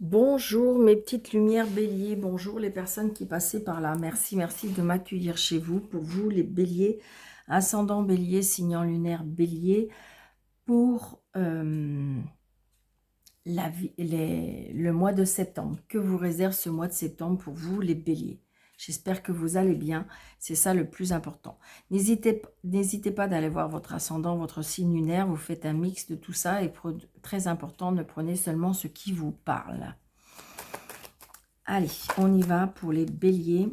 Bonjour mes petites lumières béliers, bonjour les personnes qui passaient par là. Merci, merci de m'accueillir chez vous. Pour vous les béliers, ascendant bélier, signant lunaire bélier, pour le mois de septembre. Que vous réserve ce mois de septembre pour vous les béliers? J'espère que vous allez bien, c'est ça le plus important. N'hésitez pas d'aller voir votre ascendant, votre signe lunaire, vous faites un mix de tout ça et très important, ne prenez seulement ce qui vous parle. Allez, on y va pour les béliers.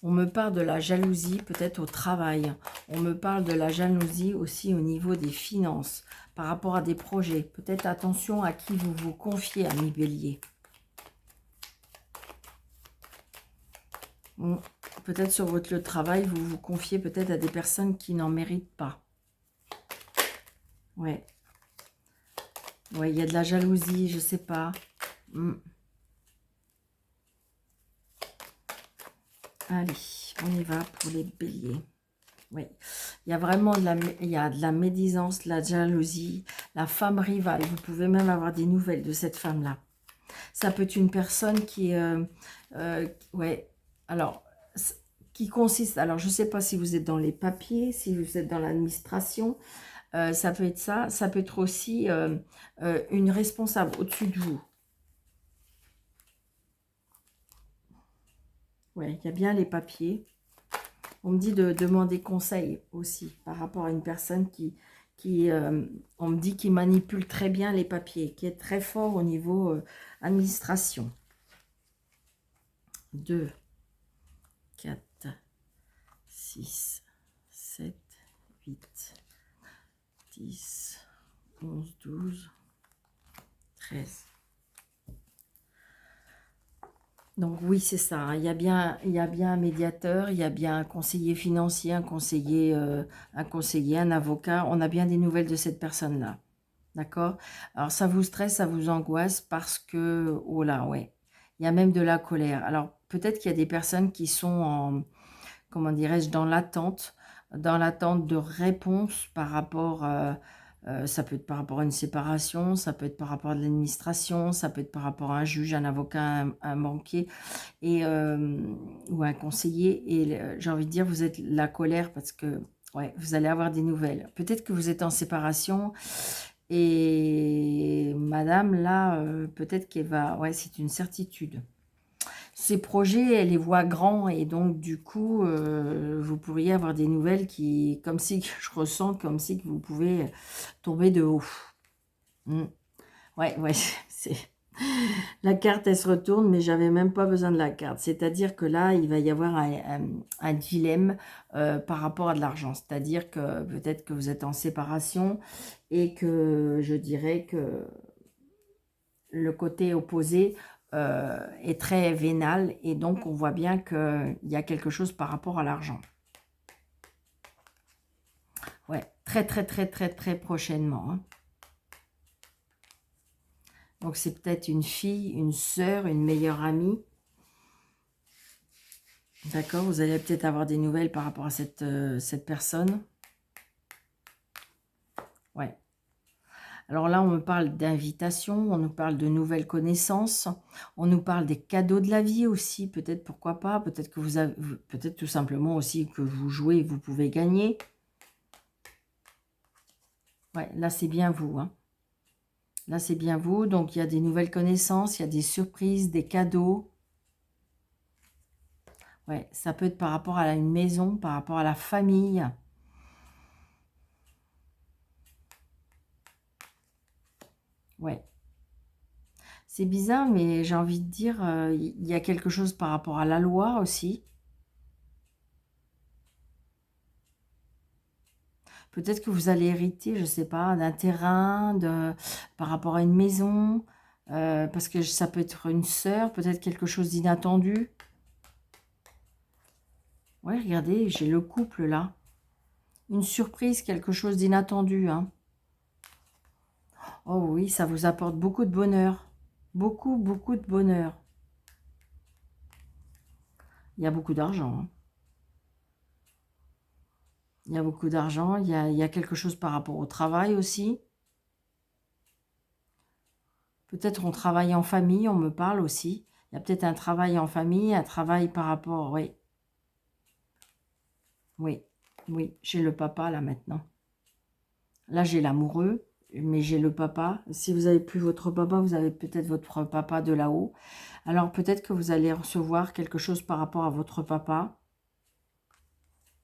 On me parle de la jalousie peut-être au travail. On me parle de la jalousie aussi au niveau des finances, par rapport à des projets. Peut-être attention à qui vous vous confiez, amis béliers. Peut-être sur votre lieu de travail, vous vous confiez peut-être à des personnes qui n'en méritent pas. Ouais. Ouais, il y a de la jalousie, je sais pas. Allez, on y va pour les béliers. Oui, il y a vraiment de la médisance, de la jalousie, la femme rivale. Vous pouvez même avoir des nouvelles de cette femme-là. Ça peut être une personne qui, ouais, alors, qui consiste, alors je ne sais pas si vous êtes dans les papiers, si vous êtes dans l'administration, ça peut être ça, ça peut être aussi une responsable au-dessus de vous. Ouais, il y a bien les papiers. On me dit de demander conseil aussi par rapport à une personne on me dit qui manipule très bien les papiers, qui est très fort au niveau administration. 2, 4, 6, 7, 8, 10, 11, 12, 13. Donc oui, c'est ça, hein. Il y a bien un médiateur, il y a bien un conseiller financier, un conseiller, un avocat. On a bien des nouvelles de cette personne-là. D'accord? Alors ça vous stresse, ça vous angoisse parce que, oh là, ouais, il y a même de la colère. Alors peut-être qu'il y a des personnes qui sont en, comment dirais-je, dans l'attente de réponses par rapport, ça peut être par rapport à une séparation, ça peut être par rapport à de l'administration, ça peut être par rapport à un juge, un avocat, un banquier et, ou un conseiller. Et j'ai envie de dire, vous êtes la colère parce que, ouais, vous allez avoir des nouvelles. Peut-être que vous êtes en séparation et madame, là, peut-être qu'elle va, ouais, c'est une certitude. Ces projets, elle les voit grands et donc du coup, vous pourriez avoir des nouvelles qui, comme si, je ressens comme si que vous pouvez tomber de haut. Ouais, ouais, c'est... La carte, elle se retourne, mais j'avais même pas besoin de la carte. C'est-à-dire que là, il va y avoir un dilemme par rapport à de l'argent. C'est-à-dire que peut-être que vous êtes en séparation et que je dirais que le côté opposé est très vénal. Et donc, on voit bien qu'il y a quelque chose par rapport à l'argent. Ouais, très, très, très, très, très prochainement, hein. Donc, c'est peut-être une fille, une sœur, une meilleure amie. D'accord, vous allez peut-être avoir des nouvelles par rapport à cette personne. Ouais. Alors là, on me parle d'invitation, on nous parle de nouvelles connaissances, on nous parle des cadeaux de la vie aussi, peut-être, pourquoi pas, peut-être que vous avez, peut-être tout simplement aussi que vous jouez et vous pouvez gagner. Ouais, là, c'est bien vous, hein. Là, c'est bien vous, donc il y a des nouvelles connaissances, il y a des surprises, des cadeaux. Ouais, ça peut être par rapport à une maison, par rapport à la famille. Ouais. C'est bizarre, mais j'ai envie de dire, il y a quelque chose par rapport à la loi aussi. Peut-être que vous allez hériter, je ne sais pas, d'un terrain, par rapport à une maison, parce que ça peut être une sœur, peut-être quelque chose d'inattendu. Ouais, regardez, j'ai le couple là. Une surprise, quelque chose d'inattendu, hein. Oh oui, ça vous apporte beaucoup de bonheur. Beaucoup, beaucoup de bonheur. Il y a beaucoup d'argent, hein. Il y a beaucoup d'argent, il y a quelque chose par rapport au travail aussi. Peut-être on travaille en famille, on me parle aussi. Il y a peut-être un travail en famille, un travail par rapport... Oui, oui, oui. J'ai le papa là maintenant. Là, j'ai l'amoureux, mais j'ai le papa. Si vous n'avez plus votre papa, vous avez peut-être votre papa de là-haut. Alors peut-être que vous allez recevoir quelque chose par rapport à votre papa.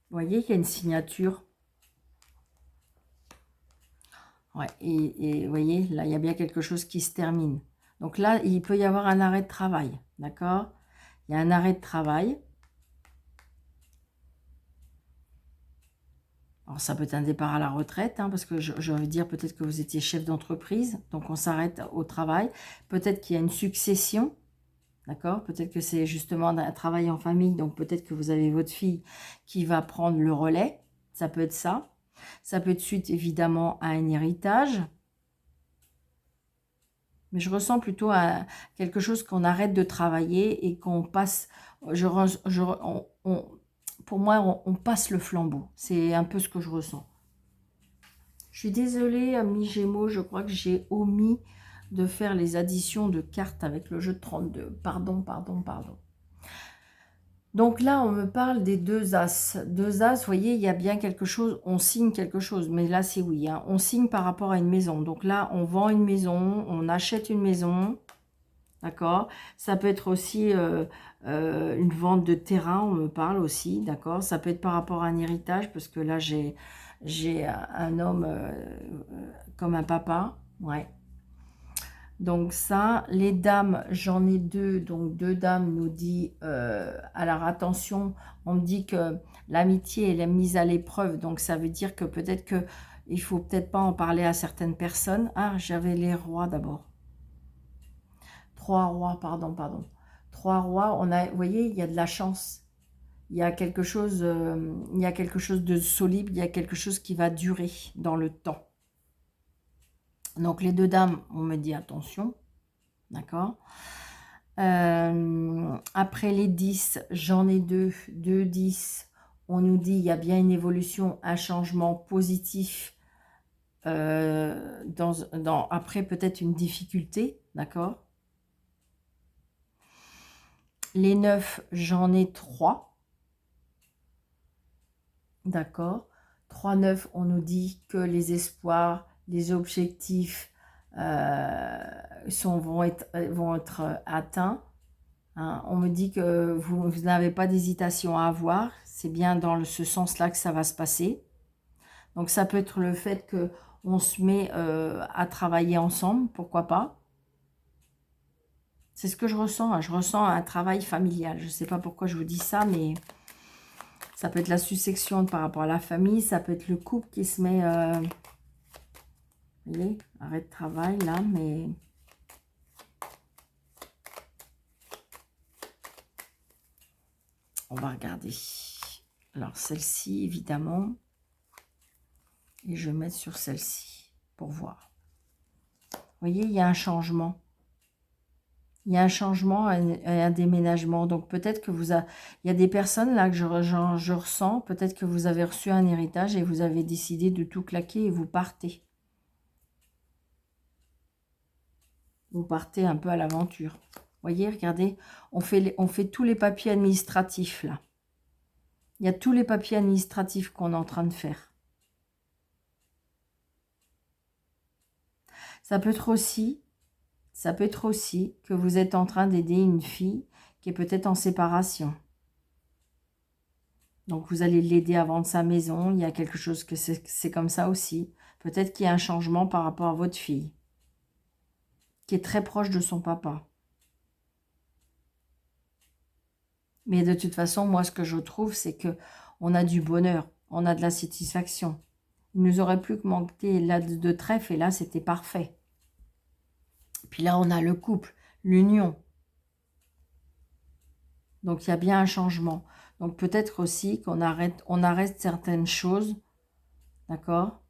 Vous voyez qu'il y a une signature. Ouais, et vous voyez, là, il y a bien quelque chose qui se termine. Donc là, il peut y avoir un arrêt de travail, d'accord? Il y a un arrêt de travail. Alors, ça peut être un départ à la retraite, hein, parce que je veux dire, peut-être que vous étiez chef d'entreprise, donc on s'arrête au travail. Peut-être qu'il y a une succession, d'accord? Peut-être que c'est justement un travail en famille, donc peut-être que vous avez votre fille qui va prendre le relais. Ça peut être ça. Ça peut être suite, évidemment, à un héritage. Mais je ressens plutôt quelque chose qu'on arrête de travailler et qu'on passe... pour moi, on passe le flambeau. C'est un peu ce que je ressens. Je suis désolée, amis Gémeaux, je crois que j'ai omis de faire les additions de cartes avec le jeu de 32. Pardon, pardon, pardon. Donc là, on me parle des deux As. Deux As, vous voyez, il y a bien quelque chose, on signe quelque chose, mais là, c'est oui. Hein. On signe par rapport à une maison. Donc là, on vend une maison, on achète une maison, d'accord? Ça peut être aussi une vente de terrain, on me parle aussi, d'accord? Ça peut être par rapport à un héritage, parce que là, j'ai un homme comme un papa, ouais. Donc ça, les dames, j'en ai deux, donc deux dames nous dit, alors attention, on me dit que l'amitié elle est mise à l'épreuve, donc ça veut dire que peut-être que il faut peut-être pas en parler à certaines personnes. Ah, j'avais les rois d'abord. Trois rois, pardon, pardon. Trois rois, on a, vous voyez, il y a de la chance. Il y a quelque chose, il y a quelque chose de solide, il y a quelque chose qui va durer dans le temps. Donc les deux dames, on me dit attention. D'accord. Après les 10, j'en ai deux. Deux 10. On nous dit il y a bien une évolution, un changement positif. Après peut-être une difficulté. D'accord. Les 9, j'en ai 3. D'accord. 3, 9, on nous dit que les espoirs, les objectifs vont être atteints. Hein. On me dit que vous n'avez pas d'hésitation à avoir. C'est bien dans ce sens-là que ça va se passer. Donc ça peut être le fait qu'on se met à travailler ensemble, pourquoi pas. C'est ce que je ressens. Hein. Je ressens un travail familial. Je ne sais pas pourquoi je vous dis ça, mais ça peut être la succession par rapport à la famille. Ça peut être le couple qui se met... vous voyez, arrêt de travail là, mais... On va regarder. Alors, celle-ci, évidemment. Et je vais mettre sur celle-ci pour voir. Vous voyez, il y a un changement. Il y a un changement, un déménagement. Donc, peut-être que il y a des personnes là que je ressens. Peut-être que vous avez reçu un héritage et vous avez décidé de tout claquer et vous partez. Vous partez un peu à l'aventure. Vous voyez, regardez, on fait tous les papiers administratifs là. Il y a tous les papiers administratifs qu'on est en train de faire. Ça peut être aussi que vous êtes en train d'aider une fille qui est peut-être en séparation. Donc, vous allez l'aider à vendre sa maison. Il y a quelque chose que c'est comme ça aussi. Peut-être qu'il y a un changement par rapport à votre fille, qui est très proche de son papa. Mais de toute façon, moi, ce que je trouve, c'est que on a du bonheur, on a de la satisfaction. Il nous aurait plus que manqué là de trèfle, et là, c'était parfait. Puis là, on a le couple, l'union. Donc, il y a bien un changement. Donc, peut-être aussi qu'on arrête certaines choses. D'accord?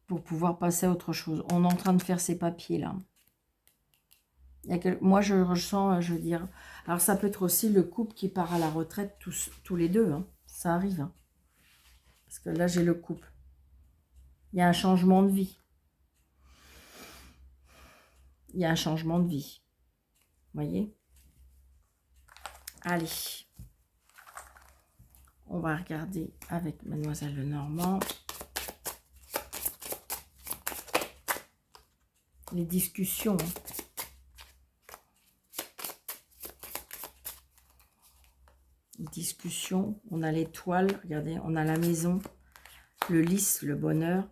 Pour pouvoir passer à autre chose. On est en train de faire ces papiers-là. Moi, je ressens, je veux dire... Alors, ça peut être aussi le couple qui part à la retraite tous les deux. Hein. Ça arrive. Hein. Parce que là, j'ai le couple. Il y a un changement de vie. Il y a un changement de vie. Vous voyez? Allez. On va regarder avec Mademoiselle Lenormand. Les discussions. Les discussions. On a l'étoile. Regardez, on a la maison. Le lys, le bonheur.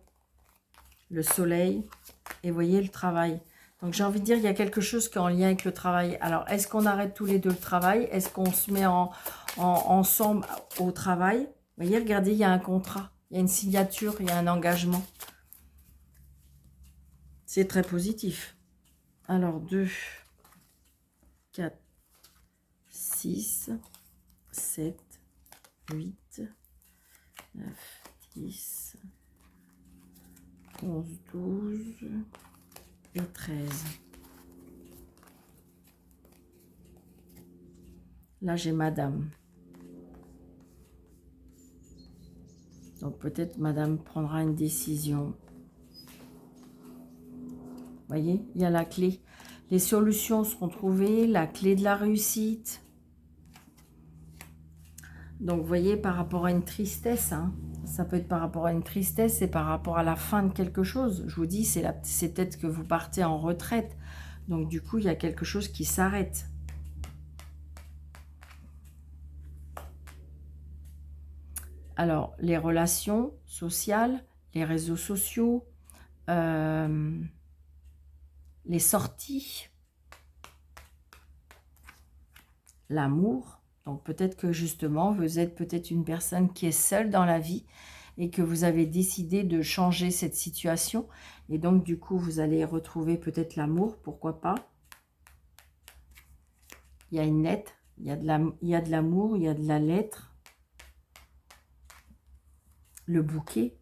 Le soleil. Et vous voyez le travail. Donc j'ai envie de dire, il y a quelque chose qui est en lien avec le travail. Alors, est-ce qu'on arrête tous les deux le travail? Est-ce qu'on se met ensemble au travail? Vous voyez, regardez, il y a un contrat. Il y a une signature, il y a un engagement. C'est très positif. Alors, 2, 4, 6, 7, 8, 9, 10, 11, 12 et 13. Là, j'ai madame. Donc, peut-être madame prendra une décision. Vous voyez, il y a la clé. Les solutions seront trouvées, la clé de la réussite. Donc, vous voyez, par rapport à une tristesse, hein, ça peut être par rapport à une tristesse et par rapport à la fin de quelque chose. Je vous dis, c'est peut-être que vous partez en retraite. Donc, du coup, il y a quelque chose qui s'arrête. Alors, les relations sociales, les réseaux sociaux, les sorties, l'amour. Donc, peut-être que justement, vous êtes peut-être une personne qui est seule dans la vie et que vous avez décidé de changer cette situation. Et donc, du coup, vous allez retrouver peut-être l'amour, pourquoi pas. Il y a une lettre, il y a de l'amour, il y a de la lettre. Le bouquet,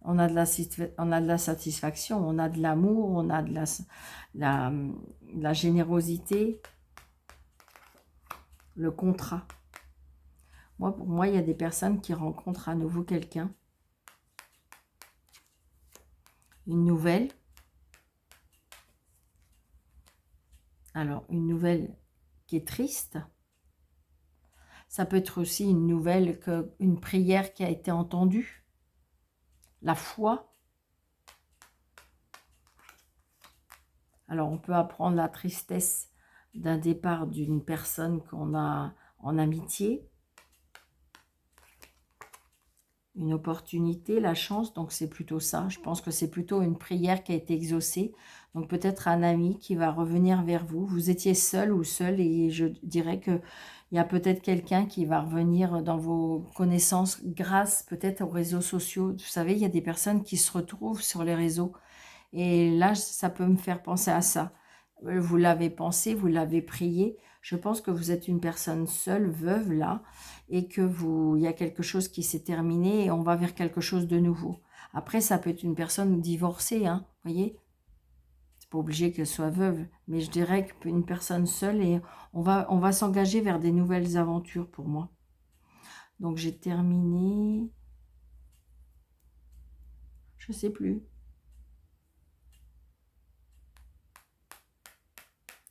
on a de la satisfaction, on a de l'amour, on a de la générosité. Le contrat. Pour moi, il y a des personnes qui rencontrent à nouveau quelqu'un. Une nouvelle. Alors, une nouvelle qui est triste. Ça peut être aussi une nouvelle, une prière qui a été entendue. La foi. Alors, on peut apprendre la tristesse d'un départ d'une personne qu'on a en amitié. Une opportunité, la chance, donc c'est plutôt ça. Je pense que c'est plutôt une prière qui a été exaucée. Donc peut-être un ami qui va revenir vers vous. Vous étiez seul ou seul et je dirais qu'il y a peut-être quelqu'un qui va revenir dans vos connaissances grâce peut-être aux réseaux sociaux. Vous savez, il y a des personnes qui se retrouvent sur les réseaux. Et là, ça peut me faire penser à ça. Vous l'avez pensé, vous l'avez prié. Je pense que vous êtes une personne seule, veuve là, et que il y a quelque chose qui s'est terminé et on va vers quelque chose de nouveau. Après, ça peut être une personne divorcée, hein, vous voyez. C'est pas obligé qu'elle soit veuve, mais je dirais qu'une personne seule et on va s'engager vers des nouvelles aventures pour moi. Donc j'ai terminé. Je sais plus.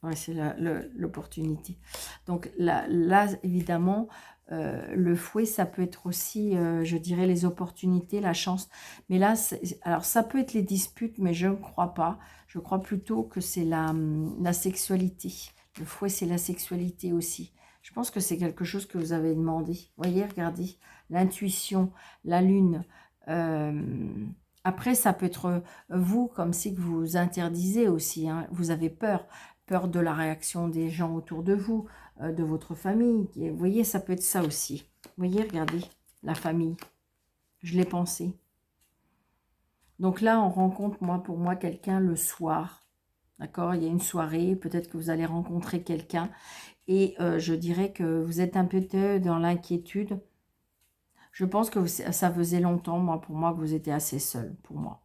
Ouais, c'est l'opportunité. Donc là évidemment, le fouet, ça peut être aussi, je dirais, les opportunités, la chance. Mais là, alors ça peut être les disputes, mais je ne crois pas. Je crois plutôt que c'est la sexualité. Le fouet, c'est la sexualité aussi. Je pense que c'est quelque chose que vous avez demandé. Vous voyez, regardez, l'intuition, la lune. Après, ça peut être vous, comme si que vous interdisez aussi, hein. Vous avez peur de la réaction des gens autour de vous, de votre famille. Vous voyez, ça peut être ça aussi. Vous voyez, regardez, la famille. Je l'ai pensé. Donc là, on rencontre, pour moi, quelqu'un le soir. D'accord? Il y a une soirée, peut-être que vous allez rencontrer quelqu'un. Et je dirais que vous êtes un peu dans l'inquiétude. Je pense que ça faisait longtemps, pour moi, que vous étiez assez seul, pour moi.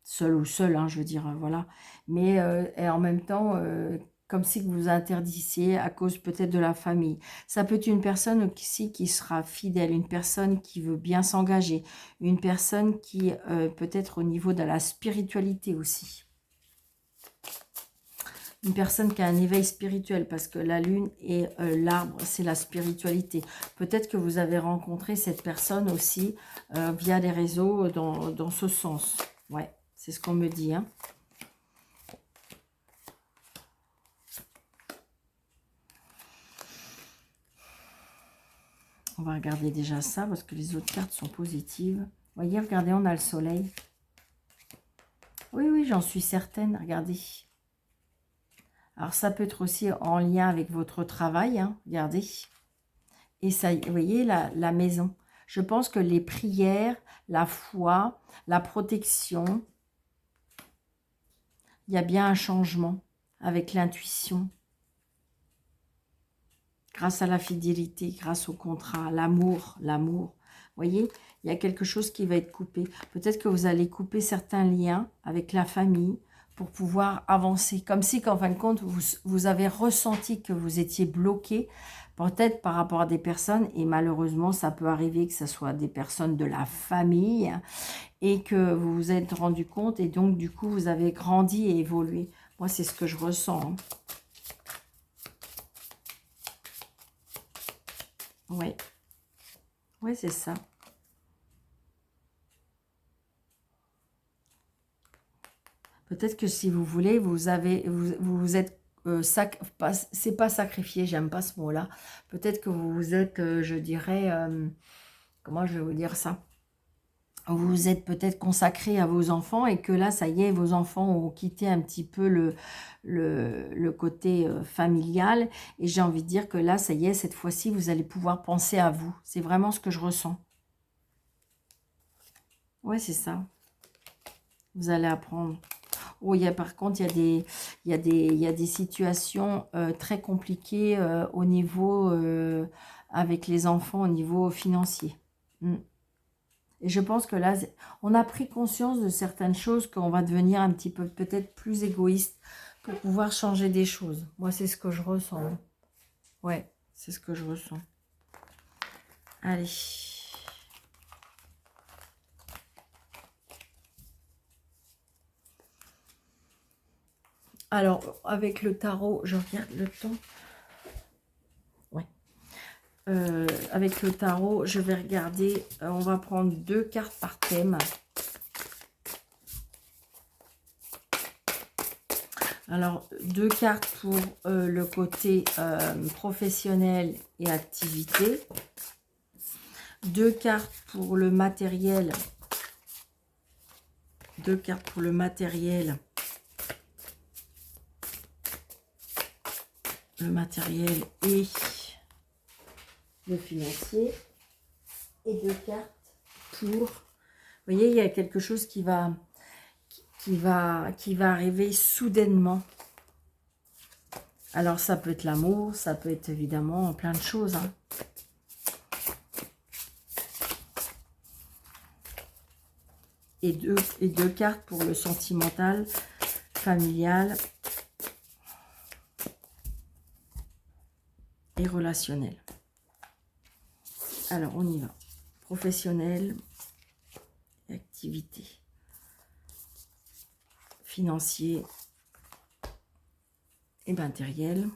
Seul ou seul, hein, je veux dire, voilà. Mais et en même temps, comme si vous vous interdissiez à cause peut-être de la famille. Ça peut être une personne aussi qui sera fidèle, une personne qui veut bien s'engager, une personne qui peut-être au niveau de la spiritualité aussi. Une personne qui a un éveil spirituel, parce que la lune et l'arbre, c'est la spiritualité. Peut-être que vous avez rencontré cette personne aussi via les réseaux dans ce sens. Ouais, c'est ce qu'on me dit, hein. On va regarder déjà ça, parce que les autres cartes sont positives. Vous voyez, regardez, on a le soleil. Oui, oui, j'en suis certaine, regardez. Alors, ça peut être aussi en lien avec votre travail, hein, regardez. Et ça, vous voyez, la maison. Je pense que les prières, la foi, la protection, il y a bien un changement avec l'intuition. Grâce à la fidélité, grâce au contrat, l'amour, l'amour. Vous voyez, il y a quelque chose qui va être coupé. Peut-être que vous allez couper certains liens avec la famille pour pouvoir avancer. Comme si, qu'en fin de compte, vous avez ressenti que vous étiez bloqué, peut-être par rapport à des personnes, et malheureusement, ça peut arriver que ce soit des personnes de la famille, et que vous vous êtes rendu compte, et donc, du coup, vous avez grandi et évolué. Moi, c'est ce que je ressens, hein. Oui, oui, c'est ça. Peut-être que si vous voulez, vous êtes, c'est pas sacrifié, j'aime pas ce mot-là. Peut-être que vous vous êtes, je dirais, comment je vais vous dire ça? Vous vous êtes peut-être consacré à vos enfants et que là, ça y est, vos enfants ont quitté un petit peu le côté familial. Et j'ai envie de dire que là, ça y est, cette fois-ci, vous allez pouvoir penser à vous. C'est vraiment ce que je ressens. Ouais, c'est ça. Vous allez apprendre. Oh, par contre, il y a des situations très compliquées au niveau, avec les enfants, au niveau financier. Mm. Et je pense que là, on a pris conscience de certaines choses, qu'on va devenir un petit peu peut-être plus égoïste pour pouvoir changer des choses. Moi, c'est ce que je ressens. Ouais, c'est ce que je ressens. Allez. Alors, avec le tarot, je regarde le temps. Ouais. Avec le tarot, je vais regarder. On va prendre 2 cartes par thème. Alors, 2 cartes pour le côté professionnel et activité. 2 cartes pour le matériel. 2 cartes pour le matériel. Le matériel et le financier. Et 2 cartes pour... Vous voyez, il y a quelque chose qui va arriver soudainement. Alors, ça peut être l'amour, ça peut être évidemment plein de choses, hein. Et deux cartes pour le sentimental, familial et relationnel. Alors, on y va. Professionnel, activité, financier et matériel,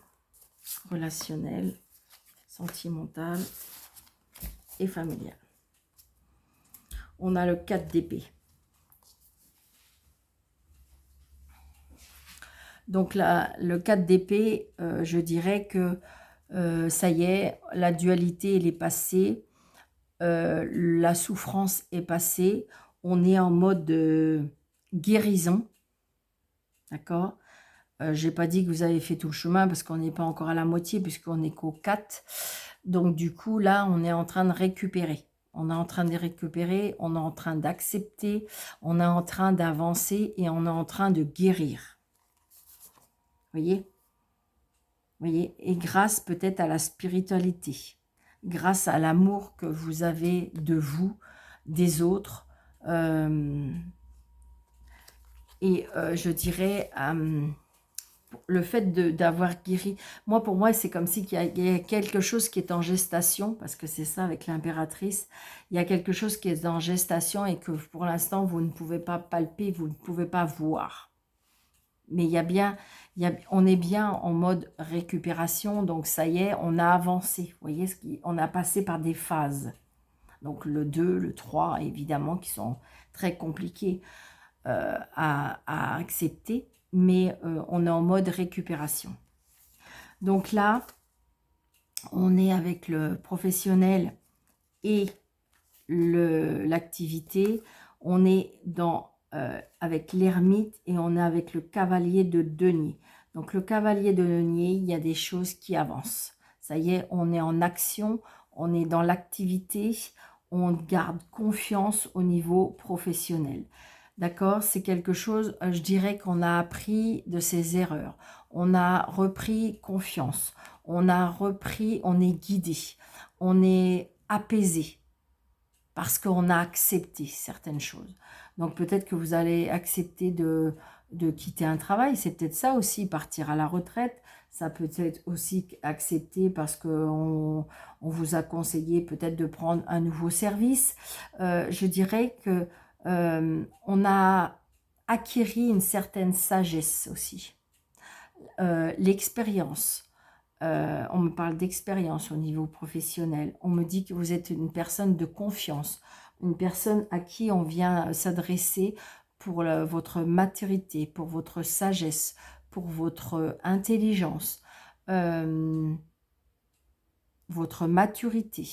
relationnel, sentimental et familial. On a le 4 d'épée. Donc là, le 4 d'épée, je dirais que ça y est, la dualité elle est passée, la souffrance est passée, on est en mode guérison, d'accord? J'ai pas dit que vous avez fait tout le chemin parce qu'on n'est pas encore à la moitié puisqu'on n'est qu'au 4. Donc du coup, là, on est en train de récupérer. On est en train de récupérer, on est en train d'accepter, on est en train d'avancer et on est en train de guérir. Voyez? Voyez? Et grâce peut-être à la spiritualité, grâce à l'amour que vous avez de vous, des autres, et je dirais le fait d'avoir guéri. Moi, pour moi, c'est comme si il y a quelque chose qui est en gestation, parce que c'est ça avec l'impératrice. Il y a quelque chose qui est en gestation et que pour l'instant, vous ne pouvez pas palper, vous ne pouvez pas voir. Mais il y a bien, on est bien en mode récupération, donc ça y est, on a avancé. Vous voyez, on a passé par des phases. Donc le 2, le 3, évidemment, qui sont très compliqués à accepter, mais on est en mode récupération. Donc là, on est avec le professionnel et l'activité. On est avec l'ermite et on est avec le cavalier de denier. Donc le cavalier de denier, il y a des choses qui avancent. Ça y est, on est en action, on est dans l'activité, on garde confiance au niveau professionnel. D'accord? C'est quelque chose, je dirais qu'on a appris de ses erreurs. On a repris confiance. On est guidé. On est apaisé parce qu'on a accepté certaines choses. Donc peut-être que vous allez accepter de quitter un travail. C'est peut-être ça aussi, partir à la retraite. Ça peut être aussi accepter parce qu'on vous a conseillé peut-être de prendre un nouveau service. Je dirais que on a acquis une certaine sagesse aussi. L'expérience. On me parle d'expérience au niveau professionnel. On me dit que vous êtes une personne de confiance, une personne à qui on vient s'adresser pour votre maturité, pour votre sagesse, pour votre intelligence, votre maturité.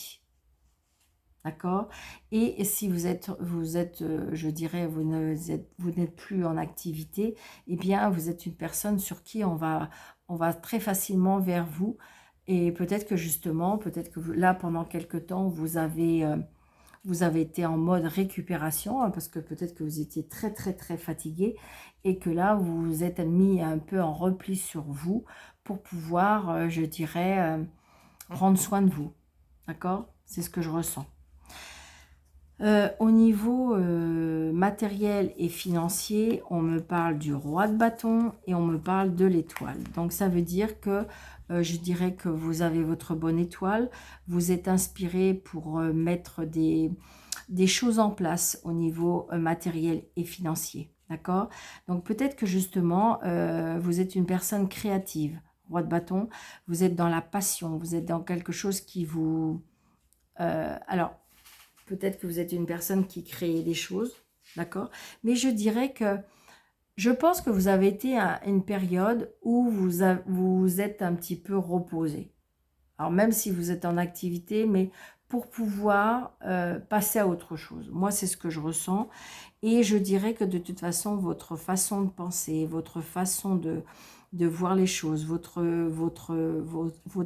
D'accord? Et si vous êtes, je dirais, vous n'êtes plus en activité, eh bien, vous êtes une personne sur qui on va très facilement vers vous. Et peut-être que justement, peut-être que là, pendant quelque temps, vous avez été en mode récupération, hein, parce que peut-être que vous étiez très, très, très fatigué et que là, vous vous êtes mis un peu en repli sur vous pour pouvoir, je dirais, prendre soin de vous. D'accord? C'est ce que je ressens. Au niveau matériel et financier, on me parle du roi de bâton et on me parle de l'étoile. Donc ça veut dire que je dirais que vous avez votre bonne étoile, vous êtes inspiré pour mettre des choses en place au niveau matériel et financier. D'accord? Donc peut-être que justement, vous êtes une personne créative, roi de bâton, vous êtes dans la passion, vous êtes dans quelque chose qui vous... alors, peut-être que vous êtes une personne qui crée des choses, d'accord? Mais je dirais que je pense que vous avez été à une période où vous êtes un petit peu reposé. Alors même si vous êtes en activité, mais pour pouvoir passer à autre chose. Moi, c'est ce que je ressens. Et je dirais que de toute façon, votre façon de penser, votre façon de voir les choses, votre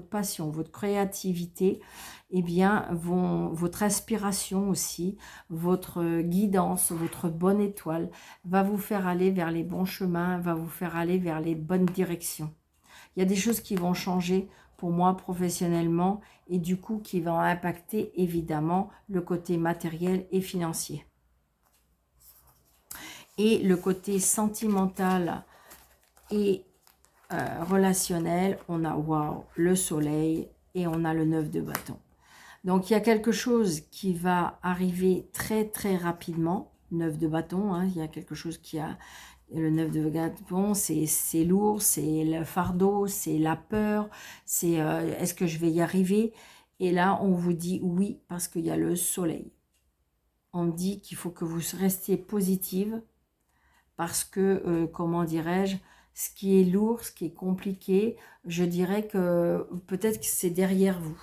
passion, votre créativité, eh bien, votre inspiration aussi, votre guidance, votre bonne étoile va vous faire aller vers les bons chemins, va vous faire aller vers les bonnes directions. Il y a des choses qui vont changer pour moi professionnellement et du coup qui vont impacter évidemment le côté matériel et financier. Et le côté sentimental et relationnel, on a wow, le soleil et on a le 9 de bâton. Donc il y a quelque chose qui va arriver très très rapidement, 9 de bâton, hein, il y a quelque chose qui a... Le 9 de bâton, c'est lourd, c'est le fardeau, c'est la peur, c'est est-ce que je vais y arriver? Et là, on vous dit oui parce qu'il y a le soleil. On dit qu'il faut que vous restiez positive parce que, comment dirais-je, ce qui est lourd, ce qui est compliqué, je dirais que peut-être que c'est derrière vous.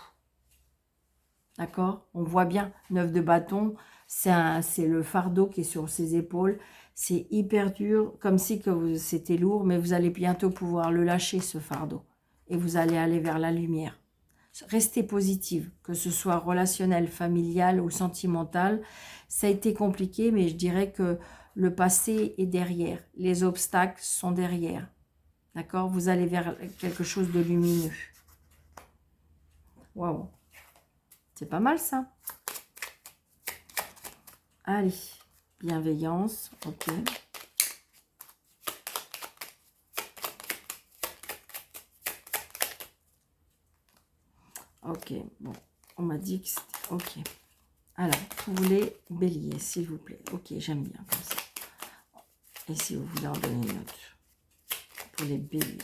D'accord? On voit bien, 9 de bâton, c'est le fardeau qui est sur ses épaules. C'est hyper dur, comme si c'était lourd, mais vous allez bientôt pouvoir le lâcher, ce fardeau. Et vous allez aller vers la lumière. Restez positive, que ce soit relationnel, familial ou sentimental. Ça a été compliqué, mais je dirais que le passé est derrière. Les obstacles sont derrière. D'accord? Vous allez vers quelque chose de lumineux. Waouh! C'est pas mal, ça. Allez, bienveillance, ok. Ok, bon, on m'a dit que c'était... Ok. Alors, pour les béliers, s'il vous plaît. Ok, j'aime bien comme ça. Et si vous voulez en donner une autre. Pour les béliers.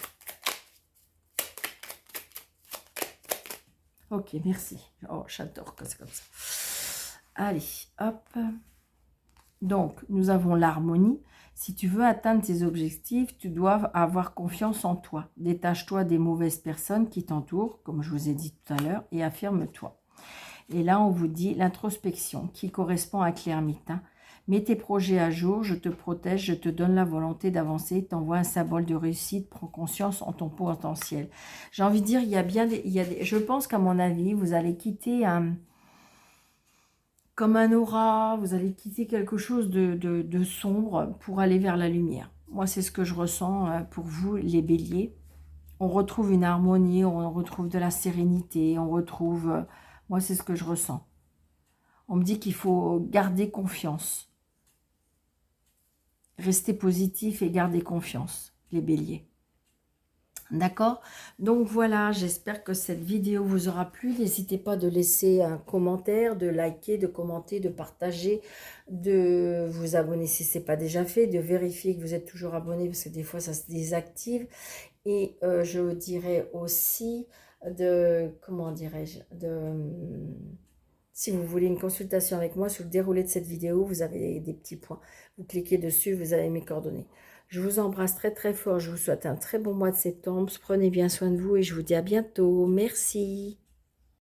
Ok, merci. Oh, j'adore que c'est comme ça. Allez, hop. Donc, nous avons l'harmonie. Si tu veux atteindre tes objectifs, tu dois avoir confiance en toi. Détache-toi des mauvaises personnes qui t'entourent, comme je vous ai dit tout à l'heure, et affirme-toi. Et là, on vous dit l'introspection qui correspond à Claire-Mitin. Mets tes projets à jour, je te protège, je te donne la volonté d'avancer, t'envoie un symbole de réussite, prends conscience en ton potentiel. J'ai envie de dire, il y a bien je pense qu'à mon avis, vous allez quitter comme un aura, vous allez quitter quelque chose de sombre pour aller vers la lumière. Moi, c'est ce que je ressens pour vous, les béliers. On retrouve une harmonie, on retrouve de la sérénité, on retrouve... moi, c'est ce que je ressens. On me dit qu'il faut garder confiance. Rester positif et garder confiance, les béliers. D'accord? Donc voilà, j'espère que cette vidéo vous aura plu. N'hésitez pas de laisser un commentaire, de liker, de commenter, de partager, de vous abonner si ce n'est pas déjà fait, de vérifier que vous êtes toujours abonné parce que des fois ça se désactive. Et je dirais aussi de, comment dirais-je, si vous voulez une consultation avec moi sur le déroulé de cette vidéo, vous avez des petits points. Vous cliquez dessus, vous avez mes coordonnées. Je vous embrasse très très fort. Je vous souhaite un très bon mois de septembre. Prenez bien soin de vous et je vous dis à bientôt. Merci.